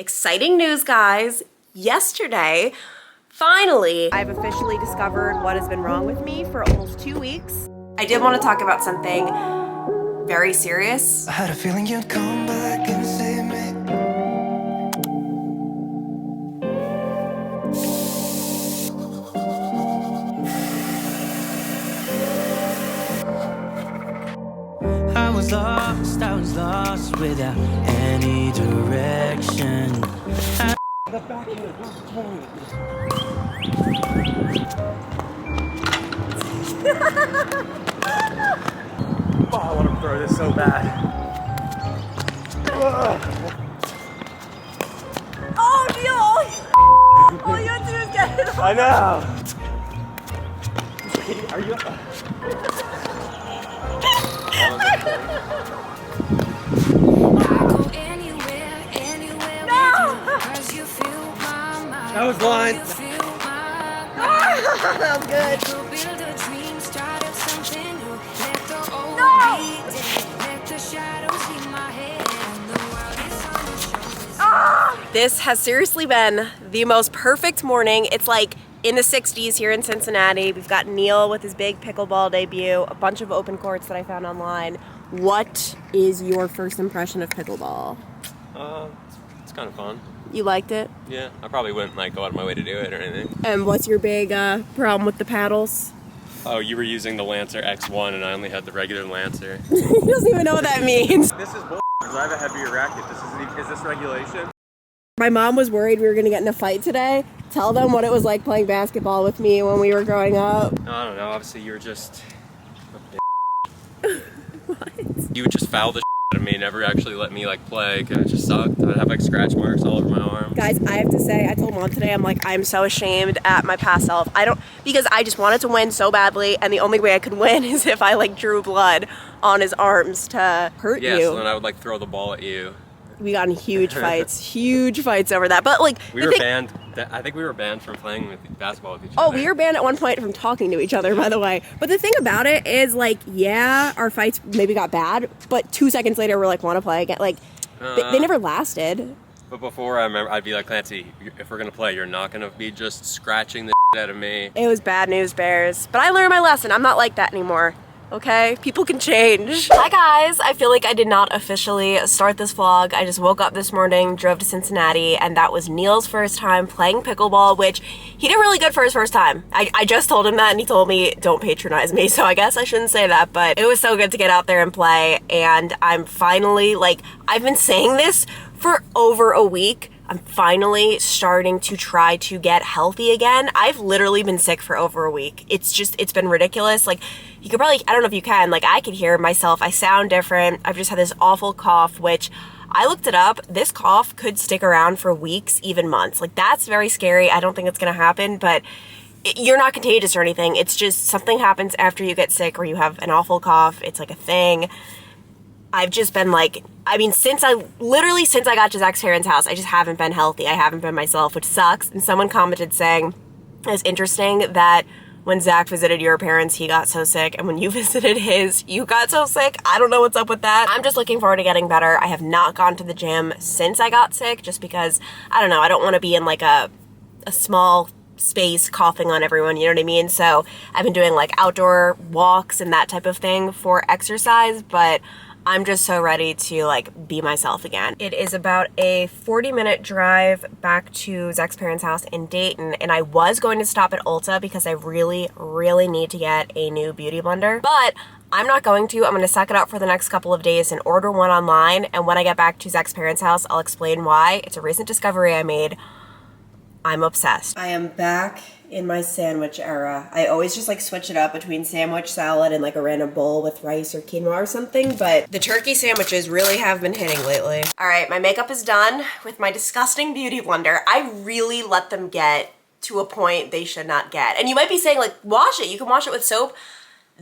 Exciting news, guys. Yesterday, finally, I've officially discovered what has been wrong with me for almost 2 weeks. I did want to talk about something very serious. I had a feeling you'd come back and save me. I was lost without any direction. The back end of Oh, I want to throw this so bad. Oh, Neal! All you have to do is get it off. I know. Are you? That was line. That was good. This has seriously been the most perfect morning. It's like in the 60s here in Cincinnati. We've got Neal with his big pickleball debut, a bunch of open courts that I found online. What is your first impression of pickleball? It's kind of fun. You liked it? Yeah, I probably wouldn't like go out of my way to do it or anything. And what's your big problem with the paddles? Oh, you were using the Lancer X1 and I only had the regular Lancer. He doesn't even know what that means. This is bull. Because I have a heavier racket. Is this regulation? My mom was worried we were gonna get in a fight today. Tell them what it was like playing basketball with me when we were growing up. No, I don't know. Obviously, you were just What? You would just foul the out of me, never actually let me like play, and it just sucked. I'd have like scratch marks all over my arm. Guys, I have to say, I told mom today, I'm so ashamed at my past self. Because I just wanted to win so badly, and the only way I could win is if I like drew blood on his arms to hurt you. Yeah, so then I would like throw the ball at you. We got in huge fights over that. But like, we were banned. I think we were banned from playing with basketball with each other. Oh, we were banned at one point from talking to each other, by the way. But the thing about it is, like, yeah, our fights maybe got bad, but 2 seconds later we're like, want to play again. Like, they never lasted. But before, I remember I'd be like, Clancy, if we're gonna play, you're not gonna be just scratching the out of me. It was bad news bears, but I learned my lesson. I'm not like that anymore. Okay? People can change. Hi guys! I feel like I did not officially start this vlog. I just woke up this morning, drove to Cincinnati, and that was Neal's first time playing pickleball, which he did really good for his first time. I just told him that and he told me, don't patronize me, so I guess I shouldn't say that, but it was so good to get out there and play, and I'm finally, like, I've been saying this for over a week. I'm finally starting to try to get healthy again. I've literally been sick for over a week. It's been ridiculous. Like, you could probably, I don't know if you can, like, I could hear myself. I sound different. I've just had this awful cough, which I looked it up. This cough could stick around for weeks, even months. Like, that's very scary. I don't think it's gonna happen, but you're not contagious or anything. It's just something happens after you get sick or you have an awful cough. It's like a thing. I've just been like, I mean, since I got to Zach's parents' house, I just haven't been healthy. I haven't been myself, which sucks. And someone commented saying, it's interesting that when Zach visited your parents, he got so sick, and when you visited his, you got so sick. I don't know what's up with that. I'm just looking forward to getting better. I have not gone to the gym since I got sick, just because, I don't know, I don't want to be in like a small space coughing on everyone, you know what I mean? So I've been doing like outdoor walks and that type of thing for exercise, but I'm just so ready to like be myself again. It is about a 40-minute drive back to Zach's parents' house in Dayton, and I was going to stop at Ulta because I really, really need to get a new beauty blender, but I'm not going to. I'm going to suck it up for the next couple of days and order one online, and when I get back to Zach's parents' house, I'll explain why. It's a recent discovery I made. I'm obsessed. I am back in my sandwich era. I always just like switch it up between sandwich, salad, and like a random bowl with rice or quinoa or something, but the turkey sandwiches really have been hitting lately. All right, my makeup is done with my disgusting beauty blender. I really let them get to a point they should not get. And you might be saying like, wash it. You can wash it with soap.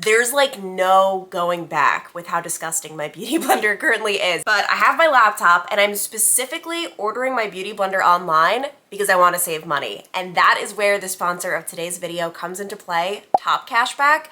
There's like no going back with how disgusting my beauty blender currently is. But I have my laptop and I'm specifically ordering my beauty blender online because I want to save money. And that is where the sponsor of today's video comes into play, Top Cashback.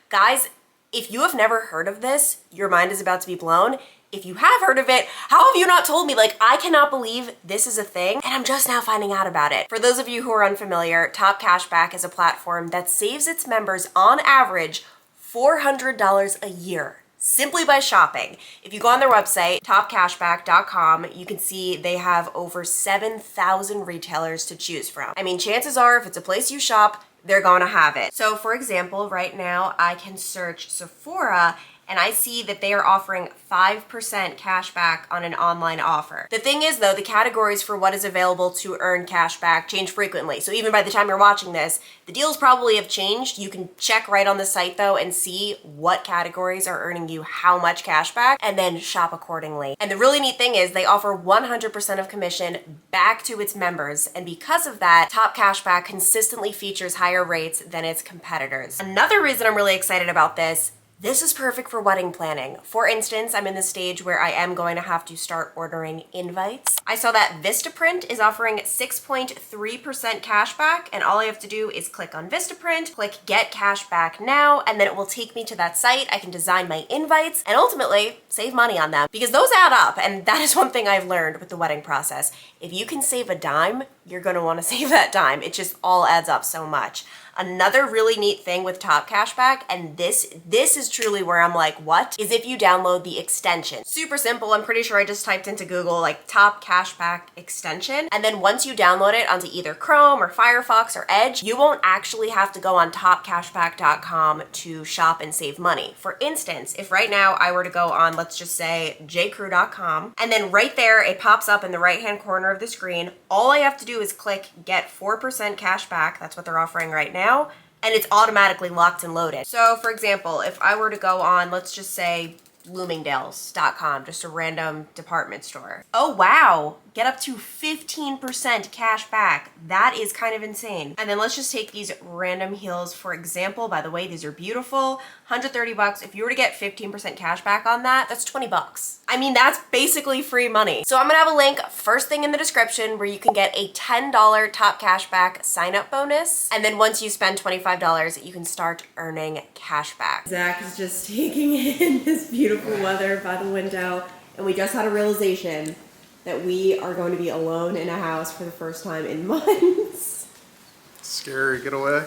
Guys, if you have never heard of this, your mind is about to be blown. If you have heard of it, how have you not told me? Like, I cannot believe this is a thing, and I'm just now finding out about it. For those of you who are unfamiliar, Top Cashback is a platform that saves its members on average $400 a year simply by shopping. If you go on their website, topcashback.com, you can see they have over 7,000 retailers to choose from. I mean, chances are if it's a place you shop, they're gonna have it. So for example, right now I can search Sephora and I see that they are offering 5% cash back on an online offer. The thing is though, the categories for what is available to earn cash back change frequently. So even by the time you're watching this, the deals probably have changed. You can check right on the site though and see what categories are earning you how much cash back and then shop accordingly. And the really neat thing is they offer 100% of commission back to its members. And because of that, Top Cashback consistently features higher rates than its competitors. Another reason I'm really excited about this is perfect for wedding planning. For instance, I'm in the stage where I am going to have to start ordering invites. I saw that Vistaprint is offering 6.3% cash back, and all I have to do is click on Vistaprint, click Get Cash Back Now, and then it will take me to that site. I can design my invites and ultimately save money on them because those add up, and that is one thing I've learned with the wedding process. If you can save a dime, you're gonna wanna save that dime. It just all adds up so much. Another really neat thing with Top Cashback, and this is truly where I'm like, what? Is if you download the extension. Super simple. I'm pretty sure I just typed into Google like Top Cashback extension. And then once you download it onto either Chrome or Firefox or Edge, you won't actually have to go on topcashback.com to shop and save money. For instance, if right now I were to go on, let's just say jcrew.com, and then right there, it pops up in the right-hand corner of the screen. All I have to do is click Get 4% cash back. That's what they're offering right now. And it's automatically locked and loaded. So for example, if I were to go on, let's just say Bloomingdale's.com, just a random department store. Oh wow, get up to 15% cash back. That is kind of insane. And then let's just take these random heels for example. By the way, these are beautiful, $130. If you were to get 15% cash back on that, that's $20. I mean, that's basically free money. So I'm gonna have a link first thing in the description where you can get a $10 Top Cashback sign up bonus. And then once you spend $25, you can start earning cash back. Zach is just taking in this beautiful weather by the window, and we just had a realization that we are going to be alone in a house for the first time in months. Scary, get away.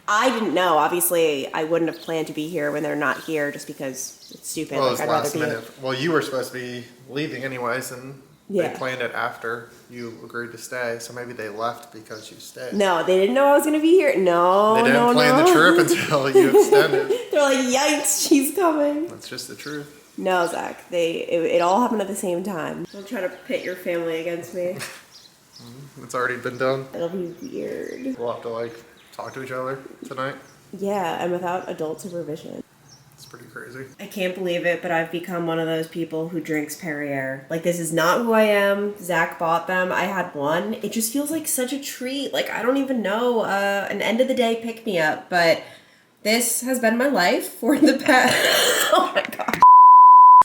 I didn't know. Obviously, I wouldn't have planned to be here when they're not here just because it's stupid. Well, like, it's I'd last rather be minute. Well, you were supposed to be leaving anyways, and they planned it after you agreed to stay, so maybe they left because you stayed. No, they didn't know I was going to be here. No, they didn't plan the trip until you extended. They're like, yikes, she's coming. That's just the truth. No, Zach, it all happened at the same time. Don't try to pit your family against me. It's already been done. It'll be weird. We'll have to like talk to each other tonight. Yeah, and without adult supervision. It's pretty crazy. I can't believe it, but I've become one of those people who drinks Perrier. Like, this is not who I am. Zach bought them. I had one. It just feels like such a treat. Like, I don't even know, an end of the day pick-me-up, but this has been my life for the past... Oh my God.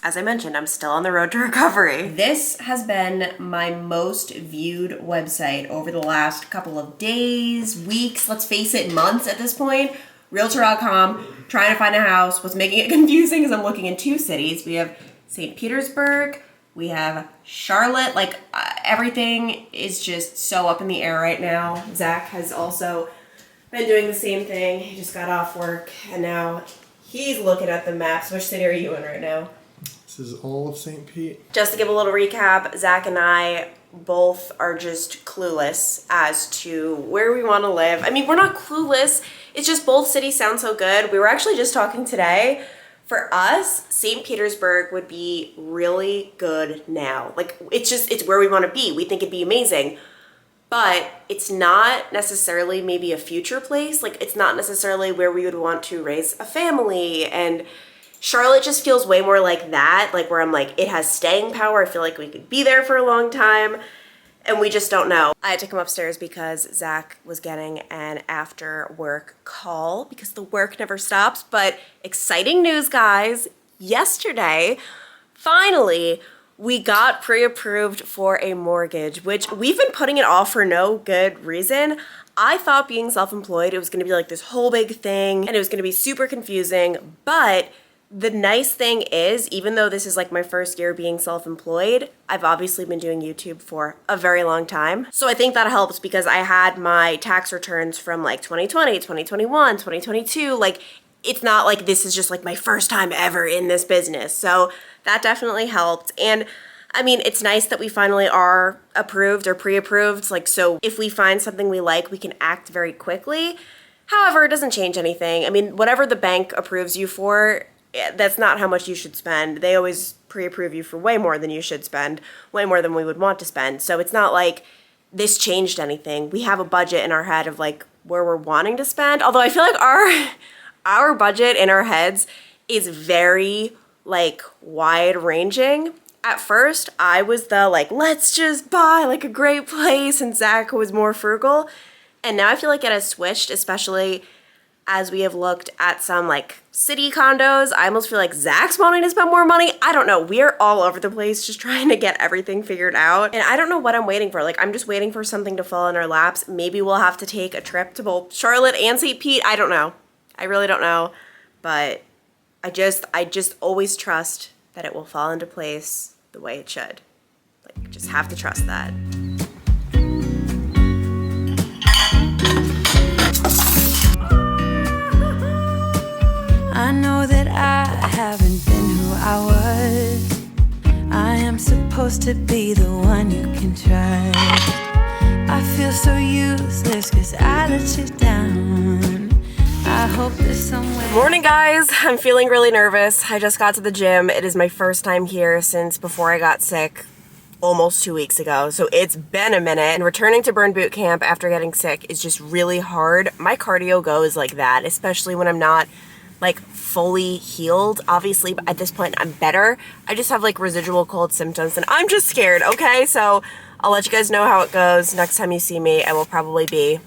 As I mentioned, I'm still on the road to recovery. This has been my most viewed website over the last couple of days, weeks, let's face it, months at this point. Realtor.com, trying to find a house. What's making it confusing is I'm looking in two cities. We have St. Petersburg, we have Charlotte. Like, everything is just so up in the air right now. Zach has also been doing the same thing. He just got off work and now he's looking at the maps. Which city are you in right now? This is all of St. Pete. Just to give a little recap, Zach and I both are just clueless as to where we want to live. I mean, we're not clueless. It's just both cities sound so good. We were actually just talking today. For us, St. Petersburg would be really good now. Like, it's where we want to be. We think it'd be amazing. But it's not necessarily maybe a future place. Like, it's not necessarily where we would want to raise a family. And Charlotte just feels way more like that, like where I'm like, it has staying power. I feel like we could be there for a long time, and we just don't know. I had to come upstairs because Zach was getting an after work call because the work never stops. But exciting news, guys. Yesterday, finally, we got pre-approved for a mortgage, which we've been putting it off for no good reason. I thought being self-employed, it was gonna be like this whole big thing and it was gonna be super confusing, but The nice thing is, even though this is like my first year being self-employed, I've obviously been doing YouTube for a very long time. So I think that helps because I had my tax returns from like 2020, 2021, 2022. Like, it's not like this is just like my first time ever in this business. So that definitely helped. And I mean, it's nice that we finally are approved or pre-approved. Like, so if we find something we like, we can act very quickly. However, it doesn't change anything. I mean, whatever the bank approves you for, that's not how much you should spend. They always pre-approve you for way more than you should spend, way more than we would want to spend. So it's not like this changed anything. We have a budget in our head of like where we're wanting to spend. Although I feel like our budget in our heads is very like wide ranging. At first, I was the like, let's just buy like a great place, and Zach was more frugal. And now I feel like it has switched, especially as we have looked at some like city condos. I almost feel like Zach's wanting to spend more money. I don't know. We're all over the place just trying to get everything figured out. And I don't know what I'm waiting for. Like, I'm just waiting for something to fall in our laps. Maybe we'll have to take a trip to both Charlotte and St. Pete. I don't know. I really don't know. But I just always trust that it will fall into place the way it should. Like, just have to trust that. I know that I haven't been who I was. I am supposed to be the one you can trust. I feel so useless cause I let you down. I hope there's somewhere. Morning, guys. I'm feeling really nervous. I just got to the gym. It is my first time here since before I got sick almost 2 weeks ago. So it's been a minute, and returning to burn boot camp after getting sick is just really hard. My cardio goes like that, especially when I'm not like fully healed. Obviously, at this point, I'm better. I just have like residual cold symptoms and I'm just scared, okay? So I'll let you guys know how it goes. Next time you see me, I will probably be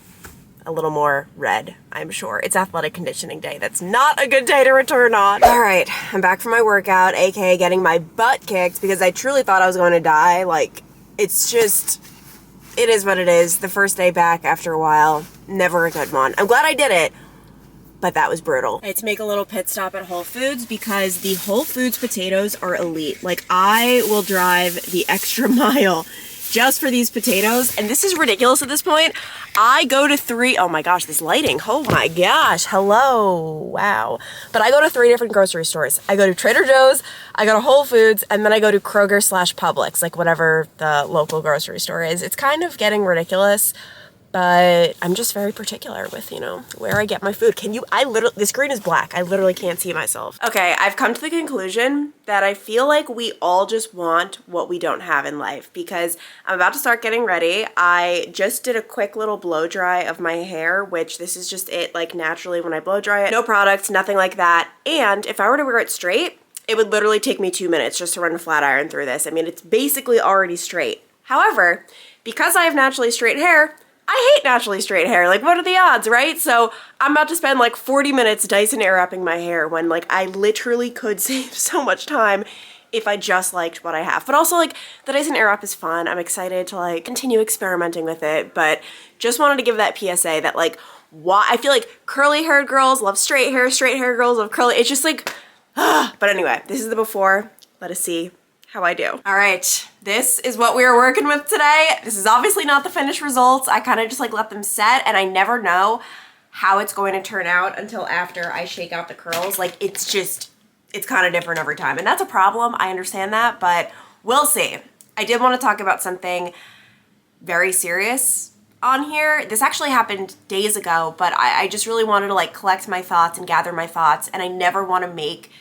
a little more red, I'm sure. It's athletic conditioning day. That's not a good day to return on. All right, I'm back from my workout, aka getting my butt kicked because I truly thought I was going to die. Like, it's just, it is what it is. The first day back after a while, never a good one. I'm glad I did it, but that was brutal. I had to make a little pit stop at Whole Foods because the Whole Foods potatoes are elite. Like, I will drive the extra mile just for these potatoes, and this is ridiculous at this point. I go to oh my gosh, this lighting, oh my gosh, hello, wow. But I go to 3 different grocery stores. I go to Trader Joe's, I go to Whole Foods, and then I go to Kroger/Publix, like whatever the local grocery store is. It's kind of getting ridiculous, but I'm just very particular with, you know, where I get my food. The screen is black. I literally can't see myself. Okay, I've come to the conclusion that I feel like we all just want what we don't have in life, because I'm about to start getting ready. I just did a quick little blow dry of my hair, which this is just it, like naturally when I blow dry it. No products, nothing like that. And if I were to wear it straight, it would literally take me 2 minutes just to run a flat iron through this. I mean, it's basically already straight. However, because I have naturally straight hair, I hate naturally straight hair. Like, what are the odds, right? So I'm about to spend like 40 minutes Dyson Airwrapping my hair when like I literally could save so much time if I just liked what I have. But also, like, the Dyson Airwrap is fun. I'm excited to like continue experimenting with it, but just wanted to give that PSA that like, why I feel like curly haired girls love straight hair girls love curly. It's just like, but anyway, this is the before. Let us see how I do. All right, this is what we are working with today. This is obviously not the finished results. I kind of just like let them set, and I never know how it's going to turn out until after I shake out the curls. Like, it's kind of different every time, and that's a problem. I understand that, but we'll see. I did want to talk about something very serious on here. This actually happened days ago, but I just really wanted to like collect my thoughts and gather my thoughts, and I never want to make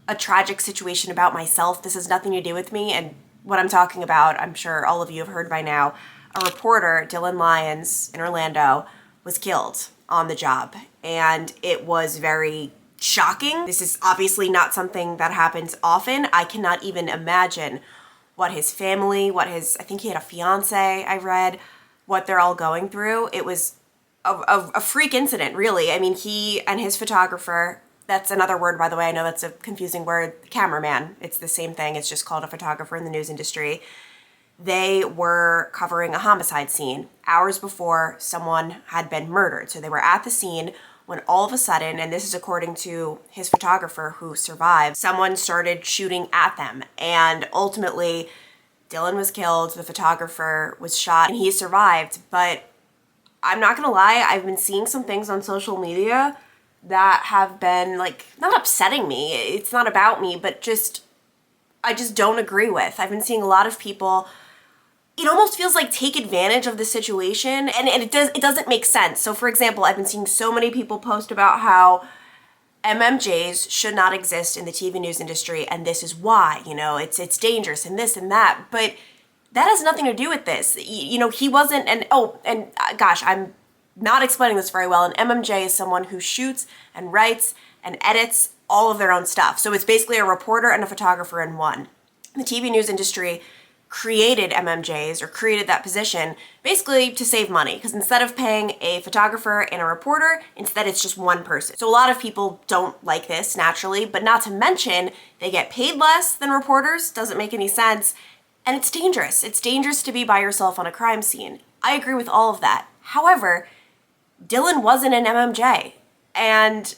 a tragic situation about myself. This has nothing to do with me, and what I'm talking about, I'm sure all of you have heard by now. A reporter, Dylan Lyons in Orlando, was killed on the job, and it was very shocking. This is obviously not something that happens often. I cannot even imagine what his family, I think he had a fiance, I read, what they're all going through. It was a freak incident, really. I mean, he and his photographer, that's another word, by the way. I know that's a confusing word. Cameraman. It's the same thing. It's just called a photographer in the news industry. They were covering a homicide scene hours before someone had been murdered. So they were at the scene when all of a sudden, and this is according to his photographer who survived, someone started shooting at them. And ultimately, Dylan was killed, the photographer was shot, and he survived. But I'm not gonna lie, I've been seeing some things on social media that have been like, not upsetting me, it's not about me, but I just don't agree with. I've been seeing a lot of people, it almost feels like take advantage of the situation, and it doesn't make sense. So for example, I've been seeing so many people post about how MMJs should not exist in the TV news industry, and this is why, it's dangerous and this and that, but that has nothing to do with this. He wasn't, gosh, I'm not explaining this very well. An MMJ is someone who shoots and writes and edits all of their own stuff. So it's basically a reporter and a photographer in one. The TV news industry created MMJs, or created that position, basically to save money, because instead of paying a photographer and a reporter, instead it's just one person. So a lot of people don't like this naturally, but not to mention they get paid less than reporters, doesn't make any sense, and it's dangerous. It's dangerous to be by yourself on a crime scene. I agree with all of that. However, Dylan wasn't an MMJ, and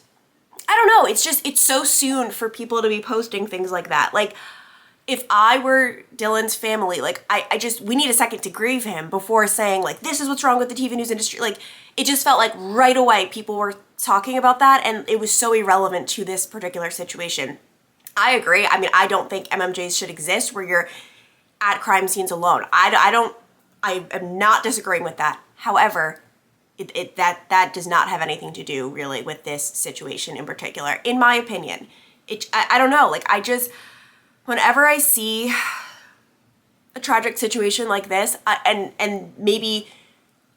I don't know, it's so soon for people to be posting things like that. Like, if I were Dylan's family, like, we need a second to grieve him before saying, like, this is what's wrong with the TV news industry. Like, it just felt like right away people were talking about that, and it was so irrelevant to this particular situation. I agree. I mean, I don't think MMJs should exist where you're at crime scenes alone. I am not disagreeing with that. However, that does not have anything to do really with this situation in particular, in my opinion. I don't know, like, whenever I see a tragic situation like this, and maybe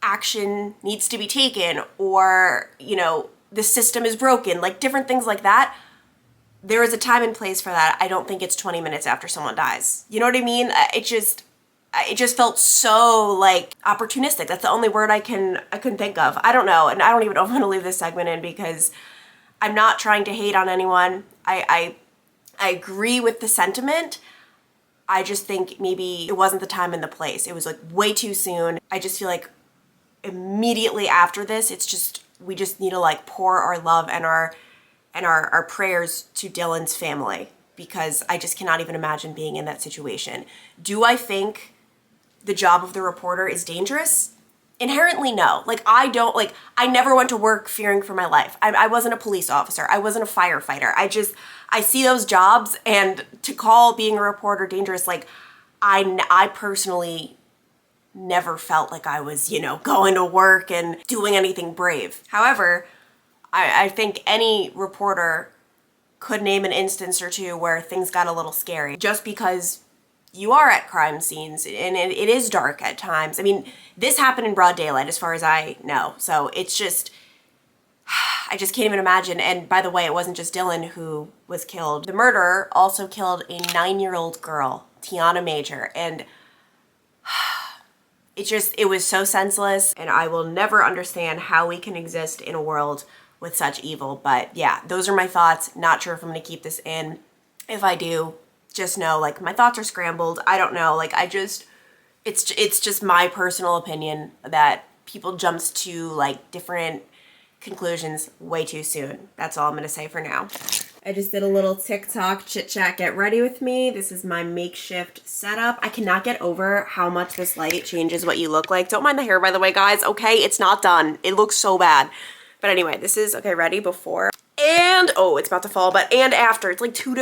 action needs to be taken, or, the system is broken, like different things like that, there is a time and place for that. I don't think it's 20 minutes after someone dies. You know what I mean? It just felt so, like, opportunistic. That's the only word I couldn't think of. I don't know, and I don't even know if I'm gonna leave this segment in, because I'm not trying to hate on anyone. I agree with the sentiment. I just think maybe it wasn't the time and the place. It was like way too soon. I just feel like immediately after this, we just need to like pour our love and our prayers to Dylan's family, because I just cannot even imagine being in that situation. Do I think the job of the reporter is dangerous? Inherently, no. Like, I never went to work fearing for my life. I wasn't a police officer. I wasn't a firefighter. I see those jobs, and to call being a reporter dangerous, like, I personally never felt like I was, going to work and doing anything brave. However, I think any reporter could name an instance or two where things got a little scary, just because you are at crime scenes, and it is dark at times. I mean, this happened in broad daylight as far as I know. So it's just, I just can't even imagine. And by the way, it wasn't just Dylan who was killed. The murderer also killed a 9-year-old girl, Tiana Major. And it was so senseless. And I will never understand how we can exist in a world with such evil. But yeah, those are my thoughts. Not sure if I'm gonna keep this in. If I do, just know, like, my thoughts are scrambled. I don't know, like, it's just my personal opinion that people jumped to, like, different conclusions way too soon. That's all I'm gonna say for now. I just did a little TikTok chit chat. Get ready with me. This is my makeshift setup. I cannot get over how much this light changes what you look like. Don't mind the hair, by the way, guys, okay? It's not done. It looks so bad. But anyway, this is, okay, ready, before, and, oh, it's about to fall, but, and after. It's like two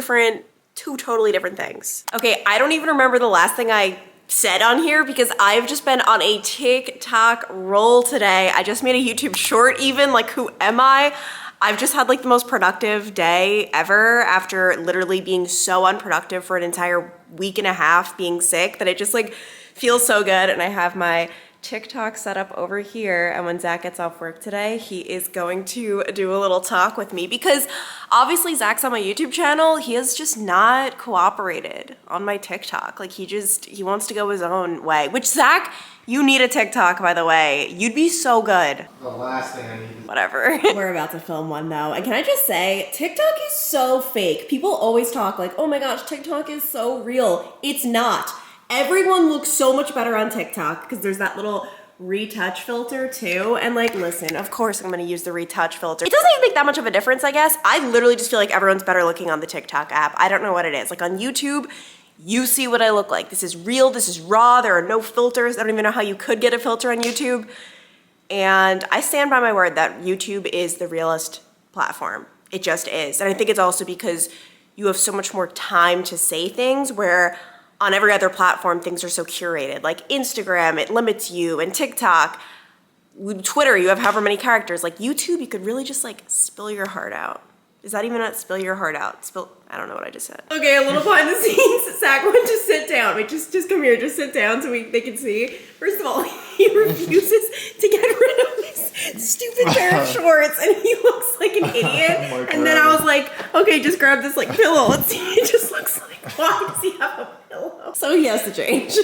totally different things. Okay, I don't even remember the last thing I said on here, because I've just been on a TikTok roll today. I just made a YouTube short even, like, who am I? I've just had like the most productive day ever after literally being so unproductive for an entire week and a half being sick, that it just like feels so good. And I have my TikTok set up over here, and when Zach gets off work today, he is going to do a little talk with me, because obviously Zach's on my YouTube channel. He has just not cooperated on my TikTok. Like he wants to go his own way, which, Zach, you need a TikTok, by the way. You'd be so good. The last thing I need. Whatever. We're about to film one though, and can I just say, TikTok is so fake. People always talk like, oh my gosh, TikTok is so real. It's not. Everyone looks so much better on TikTok because there's that little retouch filter too. And like, listen, of course I'm gonna use the retouch filter. It doesn't even make that much of a difference, I guess. I literally just feel like everyone's better looking on the TikTok app. I don't know what it is. Like on YouTube, you see what I look like. This is real, this is raw, there are no filters. I don't even know how you could get a filter on YouTube. And I stand by my word that YouTube is the realest platform. It just is. And I think it's also because you have so much more time to say things, where on every other platform, things are so curated. Like Instagram, it limits you, and TikTok, Twitter, you have however many characters. Like YouTube, you could really just like spill your heart out. Is that even not spill your heart out? I don't know what I just said. Okay, a little behind the scenes. Zach went to sit down. Wait, just come here, just sit down so they can see. First of all, he refuses to get rid of his stupid pair of shorts, and he looks like an idiot. And then I was like, okay, just grab this like pillow. Let's see. It just looks like, why does he have a pillow? So he has to change.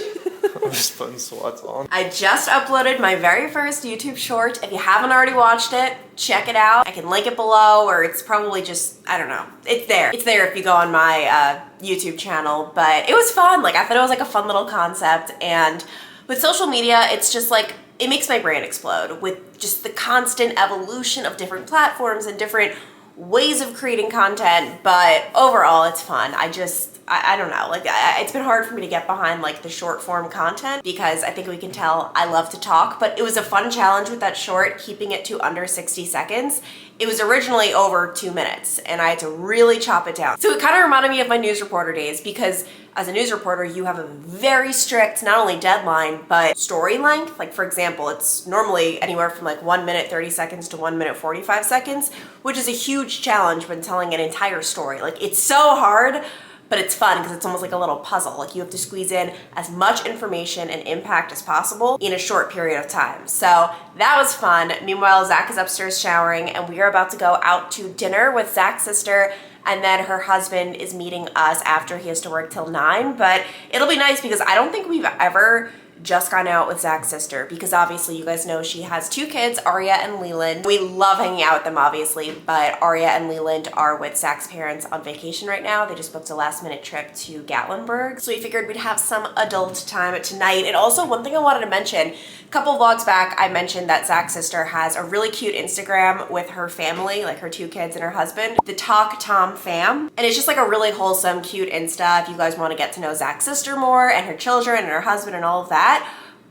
I'm just putting sweats on. I just uploaded my very first YouTube short. If you haven't already watched it, check it out. I can link it below, or it's probably just, I don't know. It's there. It's there if you go on my YouTube channel, but it was fun. Like, I thought it was like a fun little concept. And with social media, it's just like, it makes my brain explode with just the constant evolution of different platforms and different ways of creating content. But overall, it's fun. I don't know, like it's been hard for me to get behind like the short form content, because I think we can tell I love to talk, but it was a fun challenge with that short, keeping it to under 60 seconds. It was originally over 2 minutes, and I had to really chop it down. So it kind of reminded me of my news reporter days, because as a news reporter, you have a very strict, not only deadline, but story length. Like for example, it's normally anywhere from like 1 minute 30 seconds to 1 minute 45 seconds, which is a huge challenge when telling an entire story. Like it's so hard, but it's fun because it's almost like a little puzzle. Like you have to squeeze in as much information and impact as possible in a short period of time. So that was fun. Meanwhile, Zach is upstairs showering, and we are about to go out to dinner with Zach's sister, and then her husband is meeting us after he has to work till 9. But it'll be nice because I don't think we've ever just gone out with Zach's sister, because obviously you guys know she has 2 kids, Aria and Leland. We love hanging out with them obviously, but Aria and Leland are with Zach's parents on vacation right now. They just booked a last minute trip to Gatlinburg. So we figured we'd have some adult time tonight. And also one thing I wanted to mention, a couple vlogs back, I mentioned that Zach's sister has a really cute Instagram with her family, like her 2 kids and her husband, the Talk Tom Fam. And it's just like a really wholesome, cute Insta if you guys want to get to know Zach's sister more and her children and her husband and all of that.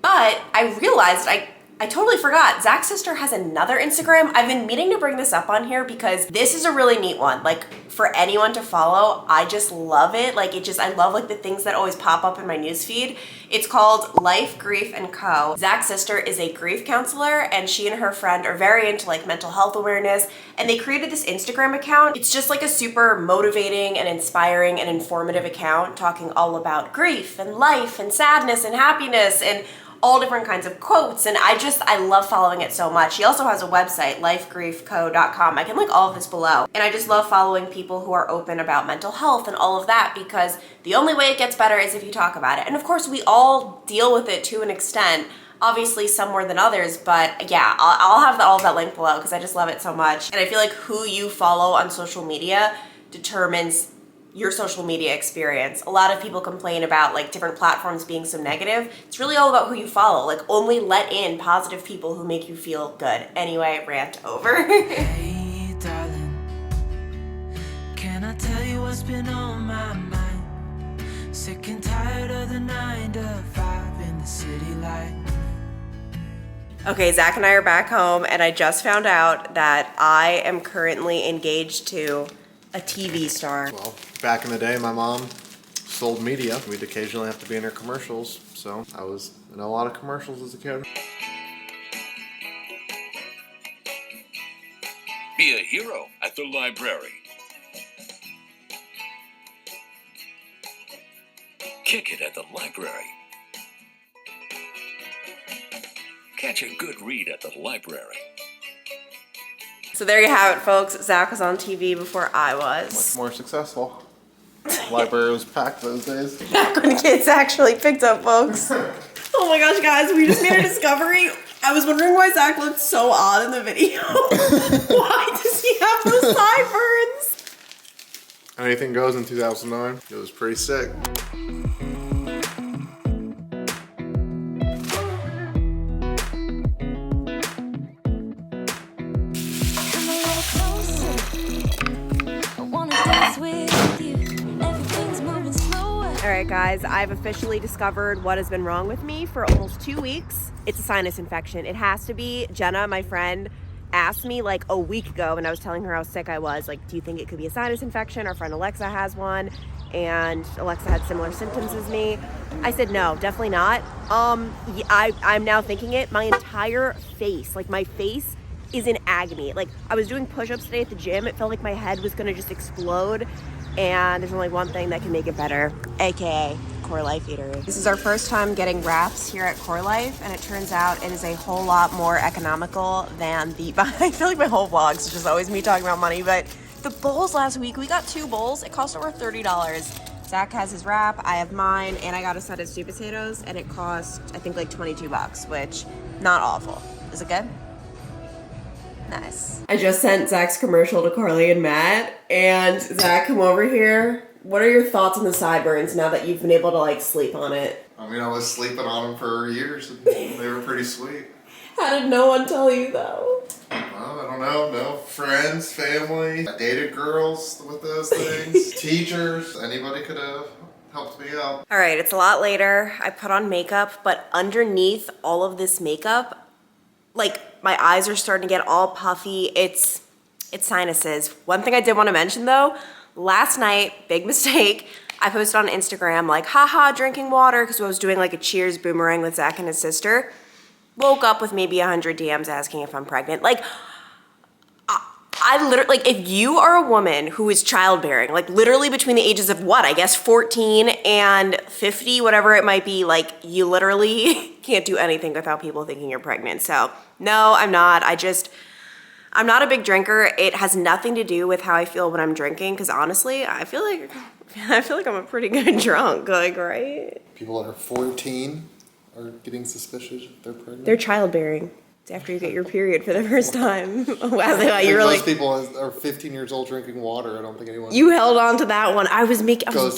But I realized I totally forgot. Zach's sister has another Instagram. I've been meaning to bring this up on here because this is a really neat one. Like for anyone to follow, I just love it. Like I love like the things that always pop up in my newsfeed. It's called Life, Grief, and Co. Zach's sister is a grief counselor, and she and her friend are very into like mental health awareness, and they created this Instagram account. It's just like a super motivating and inspiring and informative account talking all about grief and life and sadness and happiness and all different kinds of quotes, and I love following it so much. She also has a website, lifegriefco.com. I can link all of this below. And I just love following people who are open about mental health and all of that, because the only way it gets better is if you talk about it. And of course, we all deal with it to an extent, obviously some more than others, but yeah, I'll have all of that link below because I just love it so much. And I feel like who you follow on social media determines your social media experience. A lot of people complain about like different platforms being so negative. It's really all about who you follow. Like only let in positive people who make you feel good. Anyway, rant over. Hey, darling, can I tell you what's been on my mind? Sick and tired of the 9 to 5 in the city life. Okay, Zach and I are back home, and I just found out that I am currently engaged to a TV star. Well, back in the day, my mom sold media. We'd occasionally have to be in her commercials, so I was in a lot of commercials as a kid. Be a hero at the library. Kick it at the library. Catch a good read at the library. So there you have it, folks. Zach was on TV before I was. Much more successful. Library was packed those days. Back when kids actually picked up books. Oh my gosh, guys, we just made a discovery. I was wondering why Zach looked so odd in the video. Why does he have those sideburns? Anything goes in 2009. It was pretty sick. right, guys, I've officially discovered what has been wrong with me for almost 2 weeks. It's a sinus infection. It has to be. Jenna, my friend, asked me like a week ago when I was telling her how sick I was, like, do you think it could be a sinus infection? Our friend Alexa has one, and Alexa had similar symptoms as me. I said, no, definitely not. I'm now thinking it. My entire face, like my face is in agony. Like, I was doing push-ups today at the gym. It felt like my head was gonna just explode. And there's only one thing that can make it better, aka Core Life Eatery. This is our first time getting wraps here at Core Life, and it turns out it is a whole lot more economical than the, I feel like my whole vlog's just always me talking about money, but the bowls last week, we got 2 bowls, it cost over $30. Zach has his wrap, I have mine, and I got a set of sweet potatoes, and it cost, I think, like 22 bucks, which, not awful. Is it good? Nice. I just sent Zach's commercial to Carly and Matt, and Zach, come over here. What are your thoughts on the sideburns now that you've been able to like sleep on it? I mean, I was sleeping on them for years and they were pretty sweet. How did no one tell you though? Well, I don't know. No friends, family. I dated girls with those things. Teachers. Anybody could have helped me out. All right, it's a lot later. I put on makeup, but underneath all of this makeup, like my eyes are starting to get all puffy. It's sinuses. One thing I did want to mention though, last night, big mistake, I posted on Instagram like, haha, drinking water, because I was doing like a cheers boomerang with Zach and his sister. Woke up with maybe 100 DMs asking if I'm pregnant. Like, I literally, like, if you are a woman who is childbearing, like literally between the ages of what, I guess 14 and 50, whatever it might be, like you literally can't do anything without people thinking you're pregnant. So no, I'm not. I'm not a big drinker. It has nothing to do with how I feel when I'm drinking, because honestly, I feel like I'm a pretty good drunk, like, right? People that are 14 are getting suspicious if they're pregnant. They're childbearing. It's after you get your period for the first time. Wow, you're most like, people are 15 years old drinking water. I don't think anyone. You held on to that one. I was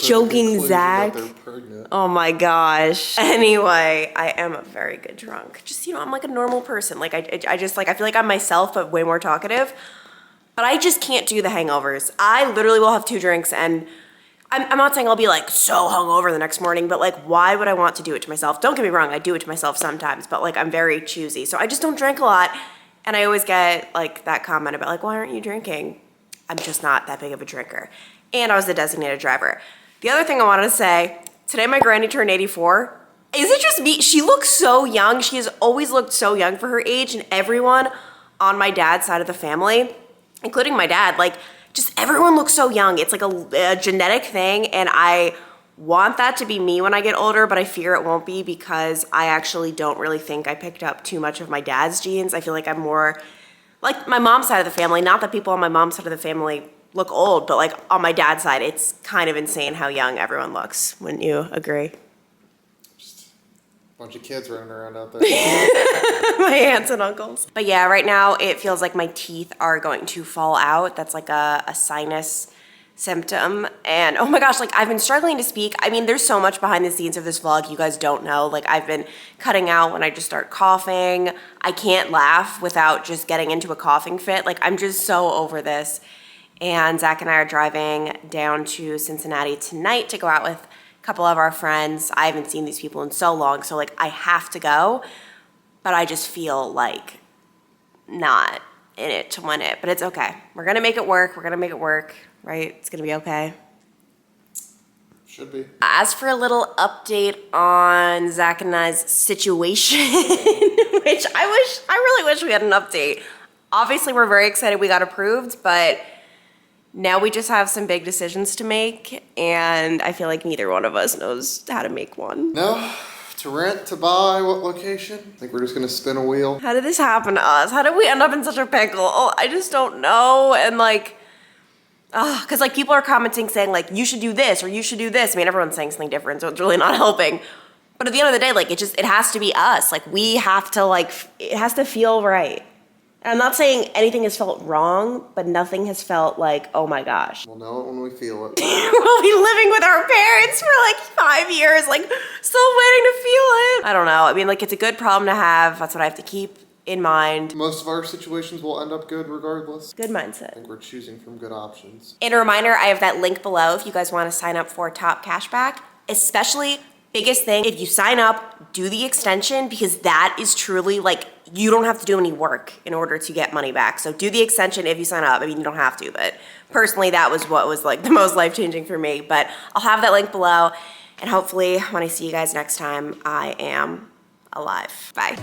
joking, Zach. They're pregnant. Oh my gosh. Anyway, I am a very good drunk. Just, I'm like a normal person. Like I just like, I feel like I'm myself, but way more talkative. But I just can't do the hangovers. I literally will have 2 drinks and I'm not saying I'll be like so hungover the next morning, but like, why would I want to do it to myself? Don't get me wrong, I do it to myself sometimes, but like, I'm very choosy. So I just don't drink a lot. And I always get like that comment about like, why aren't you drinking? I'm just not that big of a drinker. And I was the designated driver. The other thing I wanted to say, today my granny turned 84. Is it just me? She looks so young. She has always looked so young for her age, and everyone on my dad's side of the family, including my dad, like, just everyone looks so young. It's like a genetic thing, and I want that to be me when I get older, but I fear it won't be because I actually don't really think I picked up too much of my dad's genes. I feel like I'm more like my mom's side of the family. Not that people on my mom's side of the family look old, but like on my dad's side, it's kind of insane how young everyone looks. Wouldn't you agree? Bunch of kids running around out there. My aunts and uncles. But yeah, right now it feels like my teeth are going to fall out. That's like a sinus symptom. And oh my gosh, like I've been struggling to speak. I mean, there's so much behind the scenes of this vlog you guys don't know. Like I've been cutting out when I just start coughing. I can't laugh without just getting into a coughing fit. Like I'm just so over this. And Zach and I are driving down to Cincinnati tonight to go out with couple of our friends. I haven't seen these people in so long, so like I have to go, but I just feel like not in it to win it, but it's okay. We're gonna make it work. We're gonna make it work, right? It's gonna be okay. Should be. As for a little update on Zach and I's situation, which I really wish we had an update. Obviously, we're very excited we got approved, but now we just have some big decisions to make, and I feel like neither one of us knows how to make one. No, to rent, to buy, what location? I think we're just gonna spin a wheel. How did this happen to us? How did we end up in such a pickle? Oh, I just don't know. And like, because like people are commenting saying like, you should do this or you should do this. I mean, everyone's saying something different, so it's really not helping. But at the end of the day, like it has to be us. Like we have to it has to feel right. I'm not saying anything has felt wrong, but nothing has felt like, oh my gosh. We'll know it when we feel it. We'll be living with our parents for like 5 years, like still waiting to feel it. I don't know. I mean, like it's a good problem to have. That's what I have to keep in mind. Most of our situations will end up good regardless. Good mindset. I think we're choosing from good options. And a reminder, I have that link below if you guys want to sign up for Top Cashback. especially biggest thing, if you sign up, do the extension, because that is truly like, you don't have to do any work in order to get money back. So do the extension if you sign up. I mean, you don't have to, but personally that was what was like the most life-changing for me. But I'll have that link below, and hopefully when I see you guys next time, I am alive. Bye.